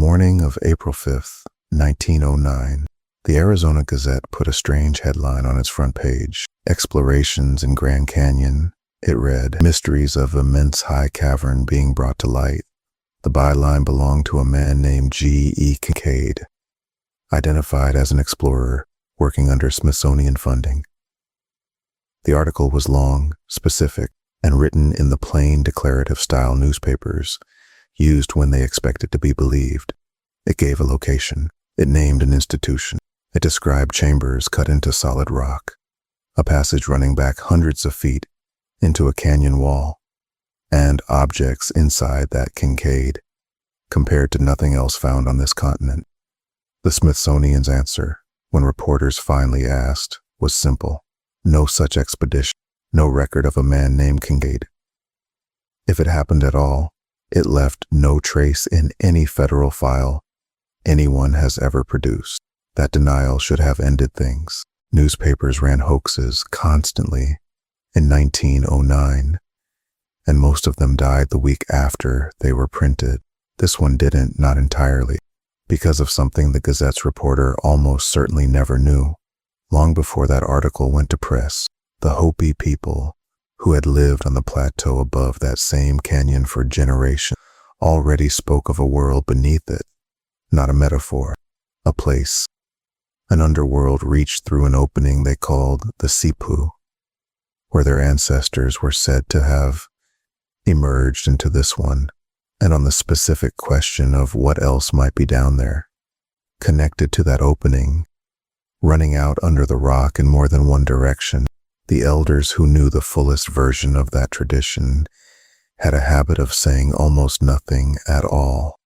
morning of April 5th, 1909, the Arizona Gazette put a strange headline on its front page. Explorations in Grand Canyon. It read, "Mysteries of immense high cavern being brought to light." The byline belonged to a man named G.E. Kinkaid, identified as an explorer working under Smithsonian funding. The article was long, specific, and written in the plain declarative style newspapers used when they expected to be believed. It gave a location. It named an institution. It described chambers cut into solid rock, a passage running back hundreds of feet into a canyon wall, and objects inside that Kinkaid, compared to nothing else found on this continent. The Smithsonian's answer, when reporters finally asked, was simple. No such expedition, no record of a man named Kinkaid. If it happened at all, it left no trace in any federal file anyone has ever produced. That denial should have ended things. Newspapers ran hoaxes constantly in 1909, and most of them died the week after they were printed. This one didn't, not entirely, because of something the Gazette's reporter almost certainly never knew. Long before that article went to press, the Hopi people, who had lived on the plateau above that same canyon for generations, already spoke of a world beneath it, not a metaphor, a place. An underworld reached through an opening they called the Sipapu, where their ancestors were said to have emerged into this one, and on the specific question of what else might be down there, connected to that opening, running out under the rock in more than one direction, the elders who knew the fullest version of that tradition had a habit of saying almost nothing at all.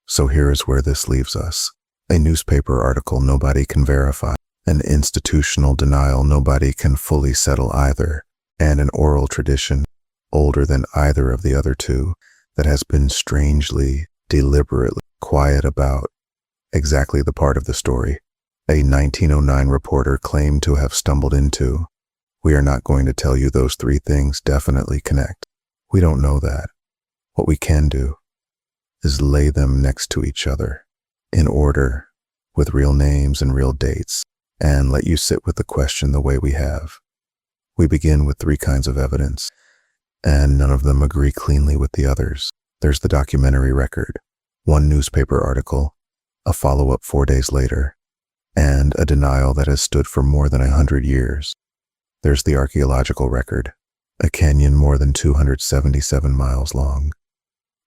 So here is where this leaves us. A newspaper article nobody can verify, an institutional denial nobody can fully settle either, and an oral tradition, older than either of the other two, that has been strangely, deliberately quiet about exactly the part of the story a 1909 reporter claimed to have stumbled into. We are not going to tell you those three things definitely connect. We don't know that. What we can do is lay them next to each other, in order, with real names and real dates, and let you sit with the question the way we have. We begin with three kinds of evidence, and none of them agree cleanly with the others. There's the documentary record, one newspaper article, a follow-up 4 days later, and a denial that has stood for more than 100 years. There's the archaeological record, a canyon more than 277 miles long,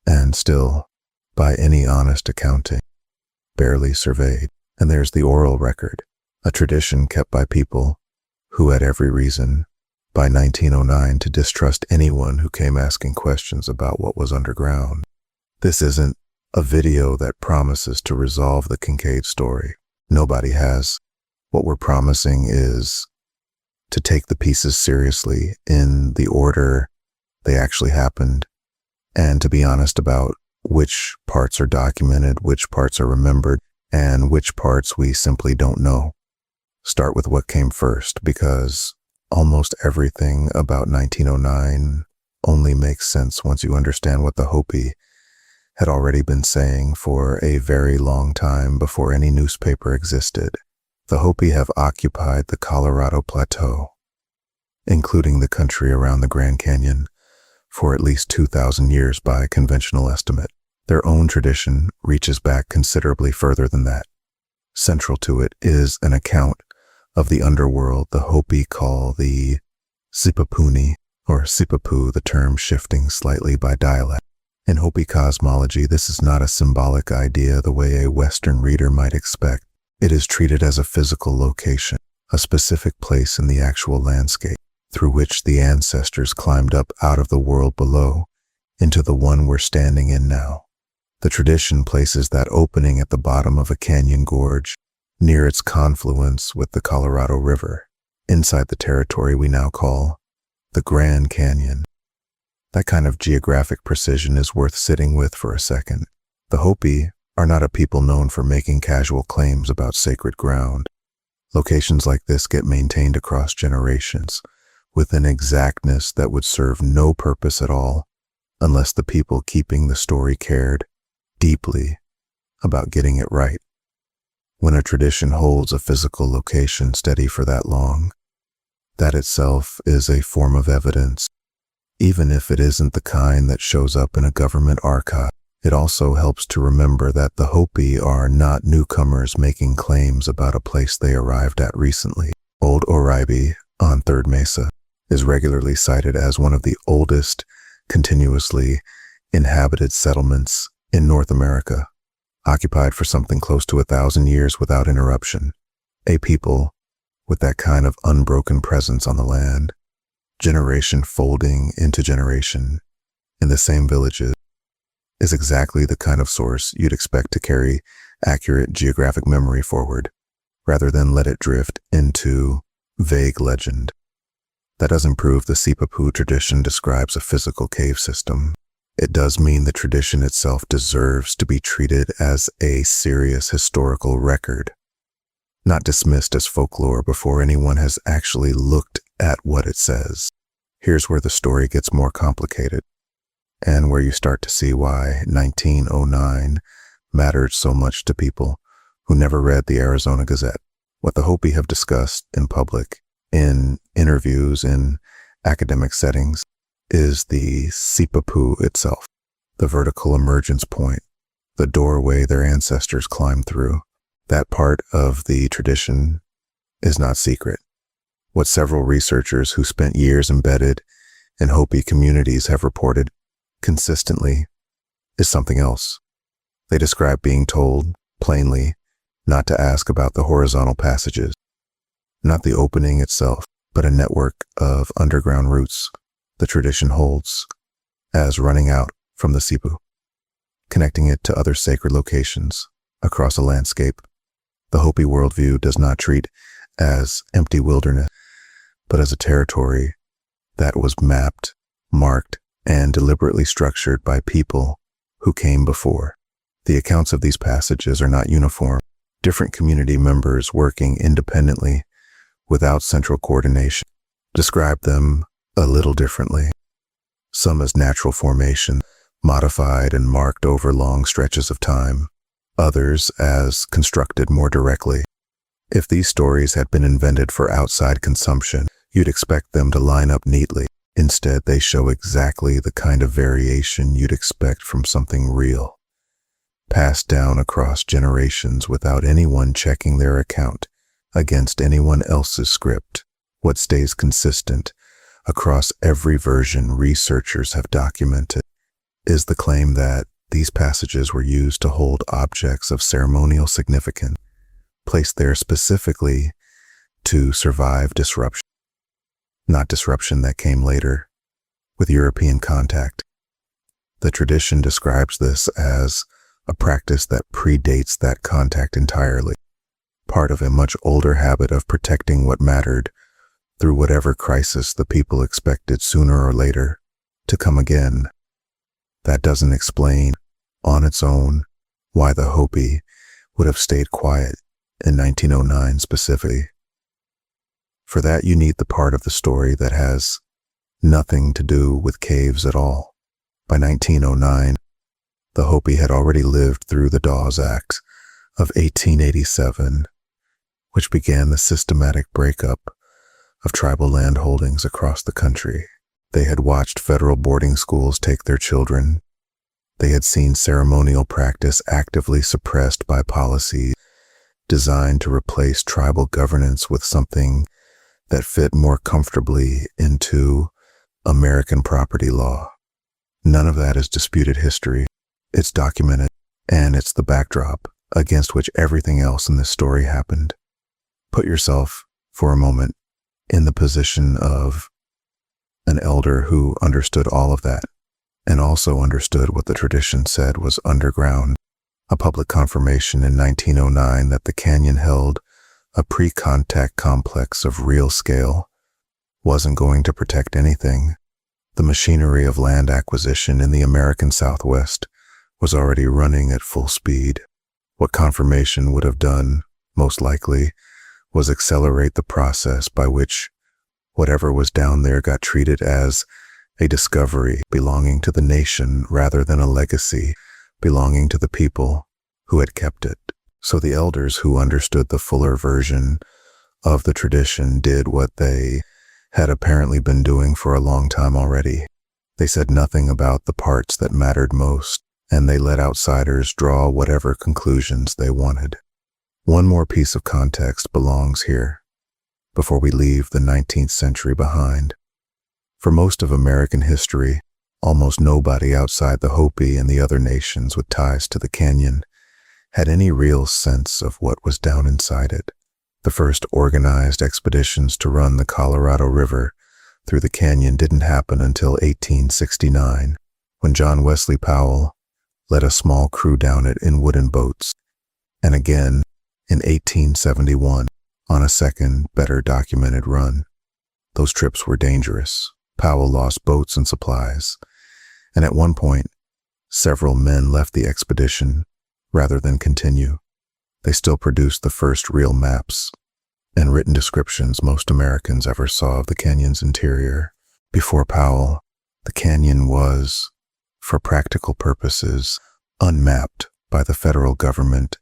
and still, by any honest accounting, barely surveyed. And there's the oral record, a tradition kept by people who had every reason, by 1909, to distrust anyone who came asking questions about what was underground. This isn't a video that promises to resolve the Kinkaid story. Nobody has. What we're promising is to take the pieces seriously in the order they actually happened, and to be honest about which parts are documented, which parts are remembered, and which parts we simply don't know. Start with what came first, because almost everything about 1909 only makes sense once you understand what the Hopi had already been saying for a very long time before any newspaper existed. The Hopi have occupied the Colorado Plateau, including the country around the Grand Canyon, for at least 2,000 years by conventional estimate. Their own tradition reaches back considerably further than that. Central to it is an account of the underworld the Hopi call the Sipapuni, or Sipapu, the term shifting slightly by dialect. In Hopi cosmology, this is not a symbolic idea the way a Western reader might expect. It is treated as a physical location, a specific place in the actual landscape, through which the ancestors climbed up out of the world below into the one we're standing in now. The tradition places that opening at the bottom of a canyon gorge, near its confluence with the Colorado River, inside the territory we now call the Grand Canyon. That kind of geographic precision is worth sitting with for a second. The Hopi are not a people known for making casual claims about sacred ground. Locations like this get maintained across generations, with an exactness that would serve no purpose at all, unless the people keeping the story cared deeply about getting it right. When a tradition holds a physical location steady for that long, that itself is a form of evidence. Even if it isn't the kind that shows up in a government archive, it also helps to remember that the Hopi are not newcomers making claims about a place they arrived at recently. Old Oribe on Third Mesa is regularly cited as one of the oldest continuously inhabited settlements in North America, occupied for something close to 1,000 years without interruption. A people with that kind of unbroken presence on the land, generation folding into generation in the same villages, is exactly the kind of source you'd expect to carry accurate geographic memory forward, rather than let it drift into vague legend. That doesn't prove the Sipapu tradition describes a physical cave system. It does mean the tradition itself deserves to be treated as a serious historical record, not dismissed as folklore before anyone has actually looked at what it says. Here's where the story gets more complicated, and where you start to see why 1909 mattered so much to people who never read the Arizona Gazette. What the Hopi have discussed in public, in interviews, in academic settings, is the Sipapu itself, the vertical emergence point, the doorway their ancestors climbed through. That part of the tradition is not secret. What several researchers who spent years embedded in Hopi communities have reported consistently is something else. They describe being told, plainly, not to ask about the horizontal passages, not the opening itself, but a network of underground routes the tradition holds as running out from the Sipapu, connecting it to other sacred locations across a landscape the Hopi worldview does not treat as empty wilderness, but as a territory that was mapped, marked, and deliberately structured by people who came before. The accounts of these passages are not uniform. Different community members working independently without central coordination describe them a little differently. Some as natural formation, modified and marked over long stretches of time. Others as constructed more directly. If these stories had been invented for outside consumption, you'd expect them to line up neatly. Instead, they show exactly the kind of variation you'd expect from something real, passed down across generations without anyone checking their account against anyone else's script. What stays consistent across every version researchers have documented is the claim that these passages were used to hold objects of ceremonial significance, placed there specifically to survive disruption, not disruption that came later with European contact. The tradition describes this as a practice that predates that contact entirely, part of a much older habit of protecting what mattered through whatever crisis the people expected sooner or later to come again. That doesn't explain, on its own, why the Hopi would have stayed quiet in 1909 specifically. For that, you need the part of the story that has nothing to do with caves at all. By 1909, the Hopi had already lived through the Dawes Act of 1887, which began the systematic breakup of tribal land holdings across the country. They had watched federal boarding schools take their children. They had seen ceremonial practice actively suppressed by policies designed to replace tribal governance with something that fit more comfortably into American property law. None of that is disputed history. It's documented, and it's the backdrop against which everything else in this story happened. Put yourself, for a moment, in the position of an elder who understood all of that, and also understood what the tradition said was underground. A public confirmation in 1909 that the canyon held a pre-contact complex of real scale wasn't going to protect anything. The machinery of land acquisition in the American Southwest was already running at full speed. What confirmation would have done, most likely, was accelerate the process by which whatever was down there got treated as a discovery belonging to the nation rather than a legacy belonging to the people who had kept it. So the elders who understood the fuller version of the tradition did what they had apparently been doing for a long time already. They said nothing about the parts that mattered most, and they let outsiders draw whatever conclusions they wanted. One more piece of context belongs here, before we leave the 19th century behind. For most of American history, almost nobody outside the Hopi and the other nations with ties to the canyon had any real sense of what was down inside it. The first organized expeditions to run the Colorado River through the canyon didn't happen until 1869, when John Wesley Powell led a small crew down it in wooden boats, and again in 1871 on a second, better documented run. Those trips were dangerous. Powell lost boats and supplies, and at one point, several men left the expedition rather than continue. They still produced the first real maps and written descriptions most Americans ever saw of the canyon's interior. Before Powell, the canyon was, for practical purposes, unmapped by the federal government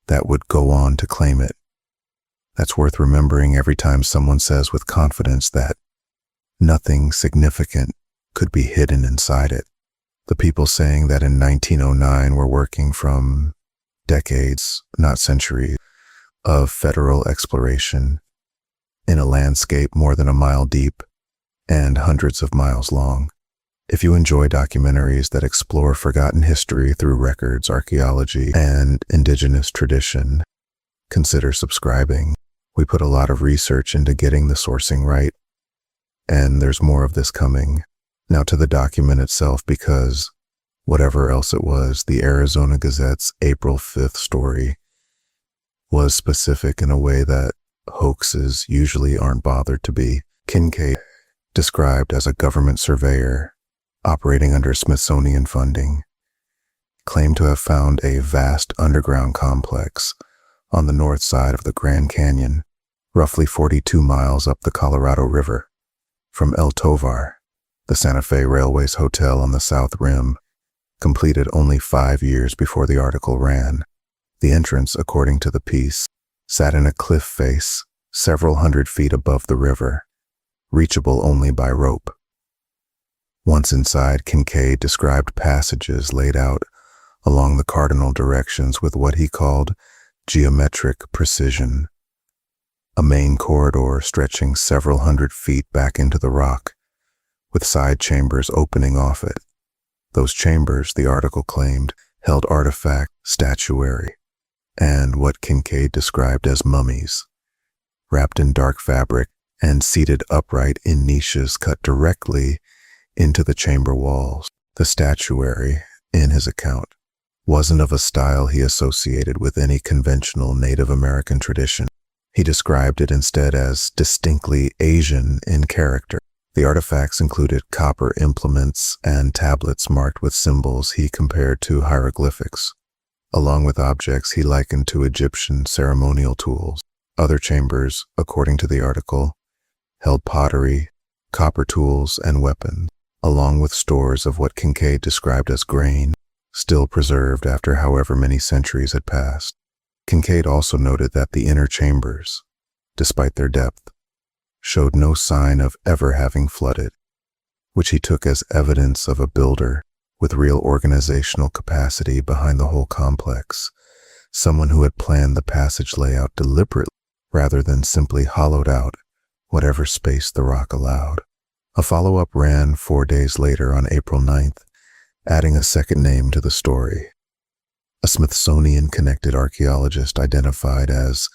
that would go on to claim it. That's worth remembering every time someone says with confidence that nothing significant could be hidden inside it. The people saying that in 1909 were working from decades, not centuries, of federal exploration in a landscape more than a mile deep and hundreds of miles long. If you enjoy documentaries that explore forgotten history through records, archaeology, and indigenous tradition, consider subscribing. We put a lot of research into getting the sourcing right, and there's more of this coming. Now to the document itself, because whatever else it was, the Arizona Gazette's April 5th story was specific in a way that hoaxes usually aren't bothered to be. Kinkaid, described as a government surveyor operating under Smithsonian funding, claimed to have found a vast underground complex on the north side of the Grand Canyon, roughly 42 miles up the Colorado River. From El Tovar, the Santa Fe Railway's hotel on the south rim, completed only 5 years before the article ran. The entrance, according to the piece, sat in a cliff face several hundred feet above the river, reachable only by rope. Once inside, Kinkaid described passages laid out along the cardinal directions with what he called geometric precision, a main corridor stretching several hundred feet back into the rock, with side chambers opening off it. Those chambers, the article claimed, held artifact statuary and what Kinkaid described as mummies, wrapped in dark fabric and seated upright in niches cut directly into the chamber walls. The statuary, in his account, wasn't of a style he associated with any conventional Native American tradition. He described it instead as distinctly Asian in character. The artifacts included copper implements and tablets marked with symbols he compared to hieroglyphics, along with objects he likened to Egyptian ceremonial tools. Other chambers, according to the article, held pottery, copper tools, and weapons, along with stores of what Kinkaid described as grain, still preserved after however many centuries had passed. Kinkaid also noted that the inner chambers, despite their depth, showed no sign of ever having flooded, which he took as evidence of a builder with real organizational capacity behind the whole complex, someone who had planned the passage layout deliberately rather than simply hollowed out whatever space the rock allowed. A follow-up ran 4 days later on April 9th, adding a second name to the story. A Smithsonian-connected archaeologist identified as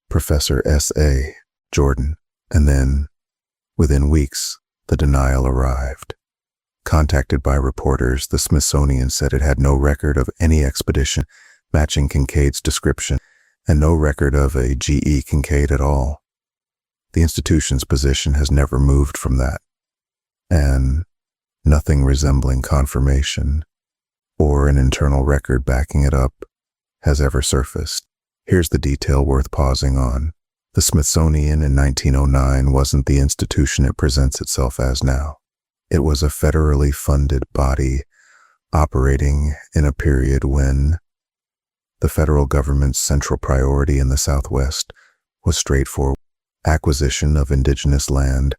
Professor S.A. Jordan, and then, within weeks, the denial arrived. Contacted by reporters, the Smithsonian said it had no record of any expedition matching Kinkaid's description and no record of a G.E. Kinkaid at all. The institution's position has never moved from that, and nothing resembling confirmation or an internal record backing it up has ever surfaced. Here's the detail worth pausing on. The Smithsonian in 1909 wasn't the institution it presents itself as now. It was a federally funded body operating in a period when The federal government's central priority in the Southwest was straightforward: acquisition of indigenous land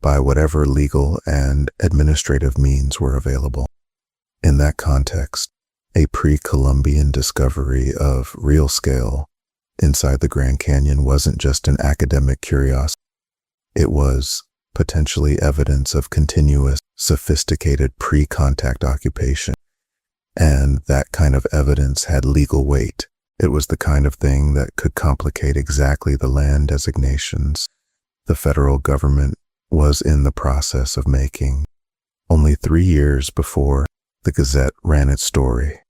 by whatever legal and administrative means were available. In that context, a pre-Columbian discovery of real scale inside the Grand Canyon wasn't just an academic curiosity. It was potentially evidence of continuous, sophisticated pre-contact occupation. And that kind of evidence had legal weight. It was the kind of thing that could complicate exactly the land designations the federal government was in the process of making. Only 3 years before the Gazette ran its story,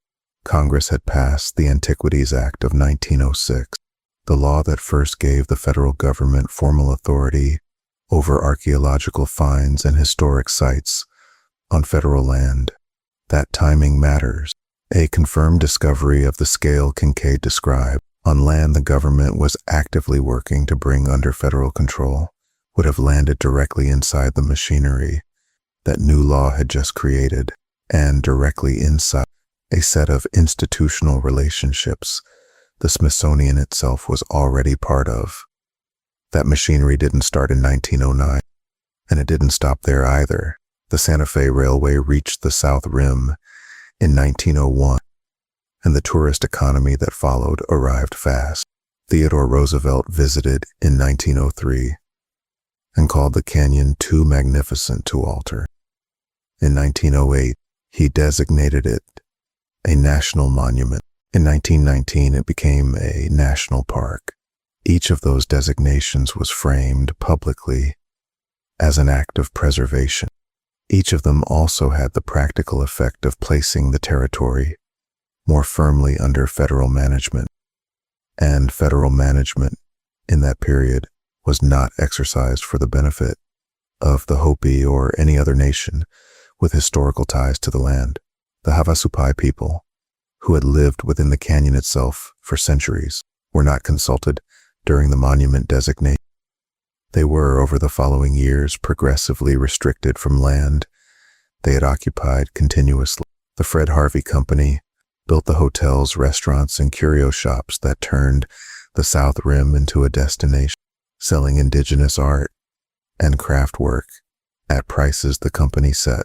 Congress had passed the Antiquities Act of 1906, the law that first gave the federal government formal authority over archaeological finds and historic sites on federal land. That timing matters. A confirmed discovery of the scale Kinkaid described on land the government was actively working to bring under federal control would have landed directly inside the machinery that new law had just created, and directly inside a set of institutional relationships the Smithsonian itself was already part of. That machinery didn't start in 1909, and it didn't stop there either. The Santa Fe Railway reached the South Rim in 1901, and the tourist economy that followed arrived fast. Theodore Roosevelt visited in 1903 and called the canyon too magnificent to alter. In 1908, he designated it a national monument. In 1919, it became a national park. Each of those designations was framed publicly as an act of preservation. Each of them also had the practical effect of placing the territory more firmly under federal management. And federal management in that period was not exercised for the benefit of the Hopi or any other nation with historical ties to the land. The Havasupai people, who had lived within the canyon itself for centuries, were not consulted during the monument designation. They were, over the following years, progressively restricted from land they had occupied continuously. The Fred Harvey Company built the hotels, restaurants, and curio shops that turned the South Rim into a destination, selling indigenous art and craft work at prices the company set,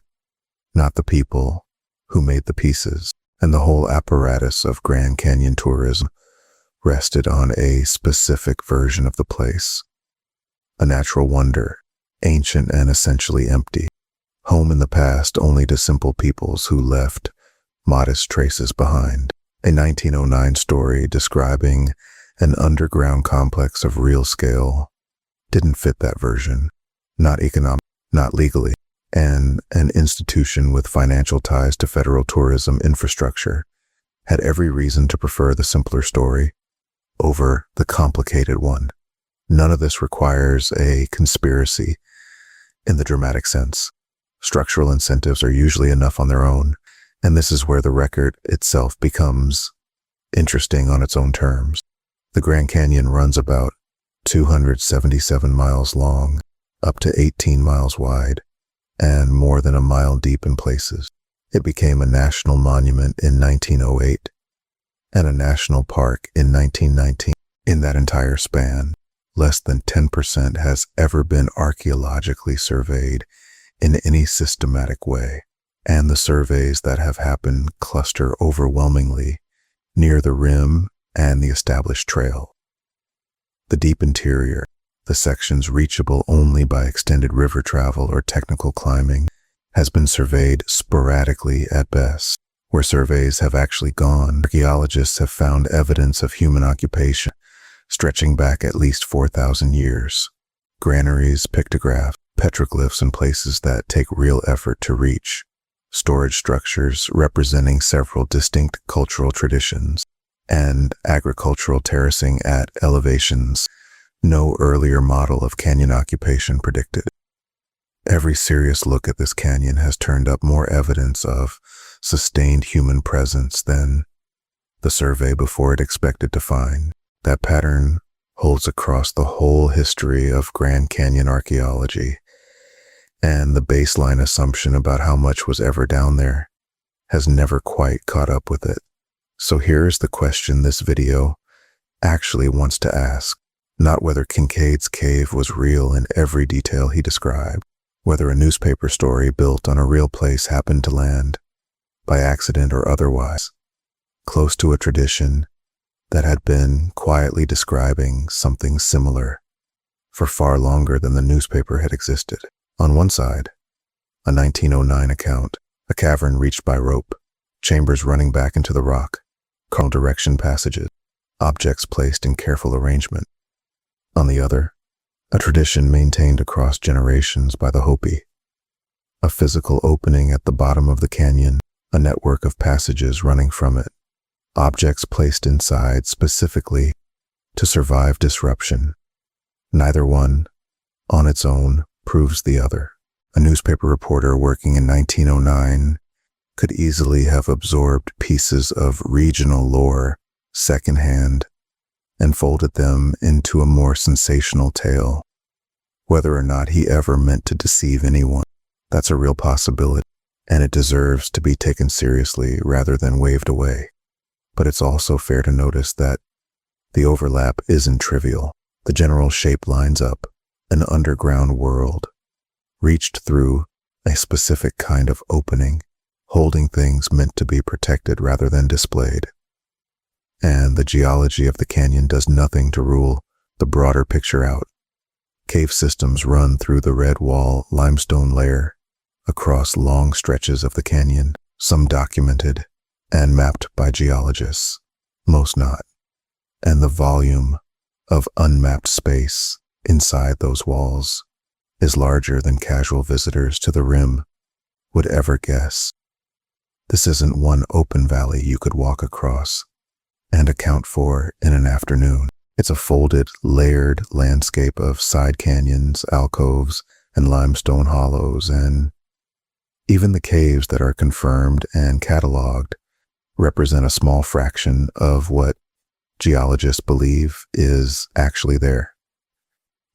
not the people who made the pieces. And the whole apparatus of Grand Canyon tourism rested on a specific version of the place. A natural wonder, ancient and essentially empty, home in the past only to simple peoples who left modest traces behind. A 1909 story describing an underground complex of real scale didn't fit that version, not economic, not legally, and an institution with financial ties to federal tourism infrastructure had every reason to prefer the simpler story over the complicated one. None of this requires a conspiracy in the dramatic sense. Structural incentives are usually enough on their own, and this is where the record itself becomes interesting on its own terms. The Grand Canyon runs about 277 miles long, up to 18 miles wide, and more than a mile deep in places. It became a national monument in 1908 and a national park in 1919. In that entire span, less than 10% has ever been archaeologically surveyed in any systematic way, and the surveys that have happened cluster overwhelmingly near the rim and the established trail. The deep interior, the sections reachable only by extended river travel or technical climbing, has been surveyed sporadically at best. Where surveys have actually gone, archaeologists have found evidence of human occupation stretching back at least 4,000 years. Granaries, pictographs, petroglyphs in places that take real effort to reach. Storage structures representing several distinct cultural traditions, and agricultural terracing at elevations no earlier model of canyon occupation predicted. Every serious look at this canyon has turned up more evidence of sustained human presence than the survey before it expected to find. That pattern holds across the whole history of Grand Canyon archaeology, and the baseline assumption about how much was ever down there has never quite caught up with it. So here's the question this video actually wants to ask. Not whether Kinkaid's cave was real in every detail he described, whether a newspaper story built on a real place happened to land, by accident or otherwise, close to a tradition that had been quietly describing something similar for far longer than the newspaper had existed. On one side, a 1909 account, a cavern reached by rope, chambers running back into the rock, cardinal-direction passages, objects placed in careful arrangement. On the other, a tradition maintained across generations by the Hopi, a physical opening at the bottom of the canyon, a network of passages running from it, objects placed inside specifically to survive disruption. Neither one, on its own, proves the other. A newspaper reporter working in 1909 could easily have absorbed pieces of regional lore secondhand and folded them into a more sensational tale. Whether or not he ever meant to deceive anyone, that's a real possibility, and it deserves to be taken seriously rather than waved away. But it's also fair to notice that the overlap isn't trivial. The general shape lines up: an underground world, reached through a specific kind of opening, holding things meant to be protected rather than displayed. And the geology of the canyon does nothing to rule the broader picture out. Cave systems run through the red wall limestone layer across long stretches of the canyon, some documented and mapped by geologists, most not. And the volume of unmapped space inside those walls is larger than casual visitors to the rim would ever guess. This isn't one open valley you could walk across and account for in an afternoon. It's a folded, layered landscape of side canyons, alcoves, and limestone hollows, and even the caves that are confirmed and cataloged represent a small fraction of what geologists believe is actually there.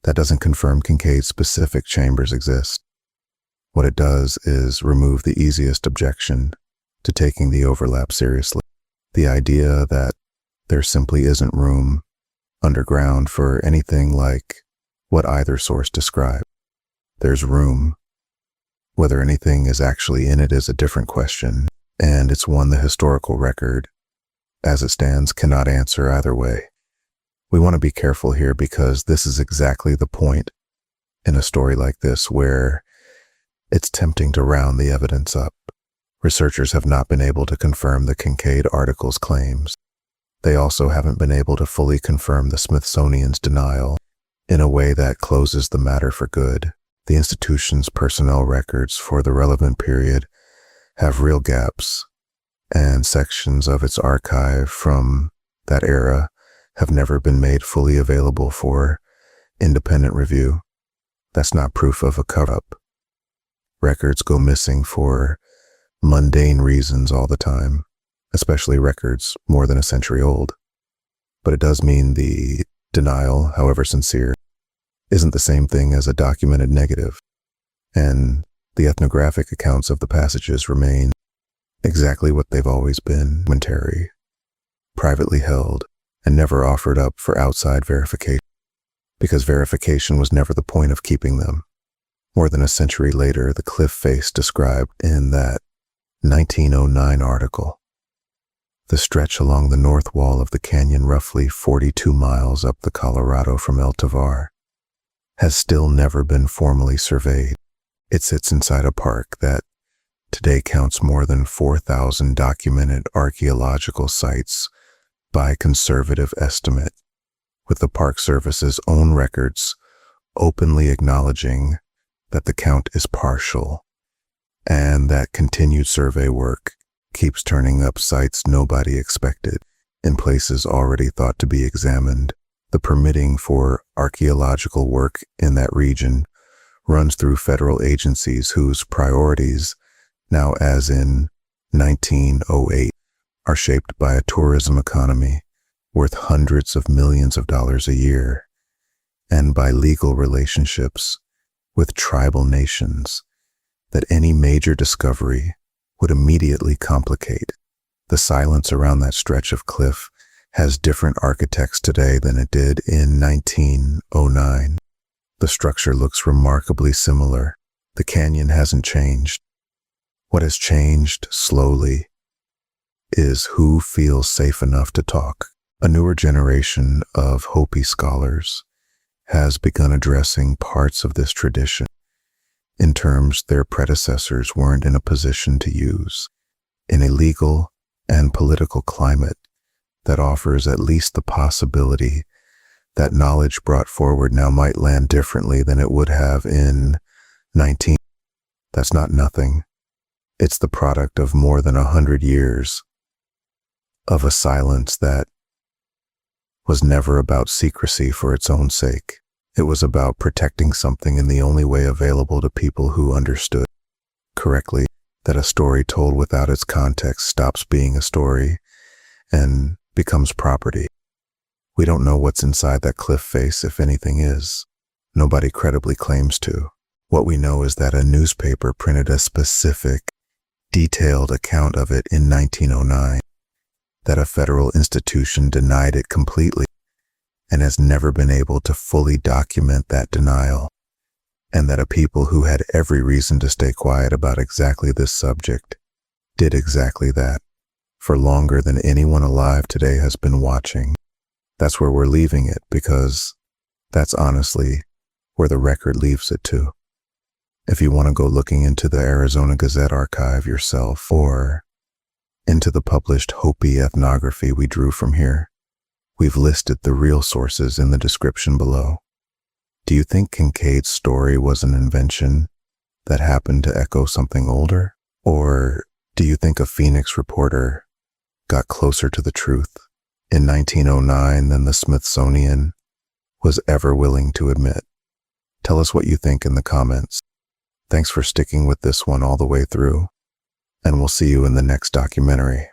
That doesn't confirm Kinkaid's specific chambers exist. What it does is remove the easiest objection to taking the overlap seriously. The idea that there simply isn't room underground for anything like what either source described. There's room. Whether anything is actually in it is a different question, and it's one the historical record, as it stands, cannot answer either way. We want to be careful here because this is exactly the point in a story like this where it's tempting to round the evidence up. Researchers have not been able to confirm the Kinkaid article's claims. They also haven't been able to fully confirm the Smithsonian's denial in a way that closes the matter for good. The institution's personnel records for the relevant period have real gaps, and sections of its archive from that era have never been made fully available for independent review. That's not proof of a cover-up. Records go missing for mundane reasons all the time, especially records more than a century old. But it does mean the denial, however sincere, isn't the same thing as a documented negative, and the ethnographic accounts of the passages remain exactly what they've always been: fragmentary, privately held, and never offered up for outside verification, because verification was never the point of keeping them. More than a century later, the cliff face described in that 1909 article, the stretch along the north wall of the canyon, roughly 42 miles up the Colorado from El Tovar, has still never been formally surveyed. It sits inside a park that today counts more than 4,000 documented archaeological sites by conservative estimate, with the Park Service's own records openly acknowledging that the count is partial and that continued survey work keeps turning up sites nobody expected in places already thought to be examined. The permitting for archaeological work in that region runs through federal agencies whose priorities, now as in 1908, are shaped by a tourism economy worth hundreds of millions of dollars a year, and by legal relationships with tribal nations that any major discovery would immediately complicate. The silence around that stretch of cliff has different architects today than it did in 1909. The structure looks remarkably similar. The canyon hasn't changed. What has changed slowly is who feels safe enough to talk. A newer generation of Hopi scholars has begun addressing parts of this tradition in terms their predecessors weren't in a position to use. In a legal and political climate that offers at least the possibility that knowledge brought forward now might land differently than it would have in 19. That's not nothing. It's the product of more than 100 years of a silence that was never about secrecy for its own sake. It was about protecting something in the only way available to people who understood correctly that a story told without its context stops being a story and becomes property. We don't know what's inside that cliff face, if anything is. Nobody credibly claims to. What we know is that a newspaper printed a specific, detailed account of it in 1909, that a federal institution denied it completely and has never been able to fully document that denial, and that a people who had every reason to stay quiet about exactly this subject did exactly that for longer than anyone alive today has been watching. That's where we're leaving it, because that's honestly where the record leaves it to. If you want to go looking into the Arizona Gazette archive yourself, or into the published Hopi ethnography we drew from here, we've listed the real sources in the description below. Do you think Kinkaid's story was an invention that happened to echo something older? Or do you think a Phoenix reporter got closer to the truth in 1909 than the Smithsonian was ever willing to admit? Tell us what you think in the comments. Thanks for sticking with this one all the way through, and we'll see you in the next documentary.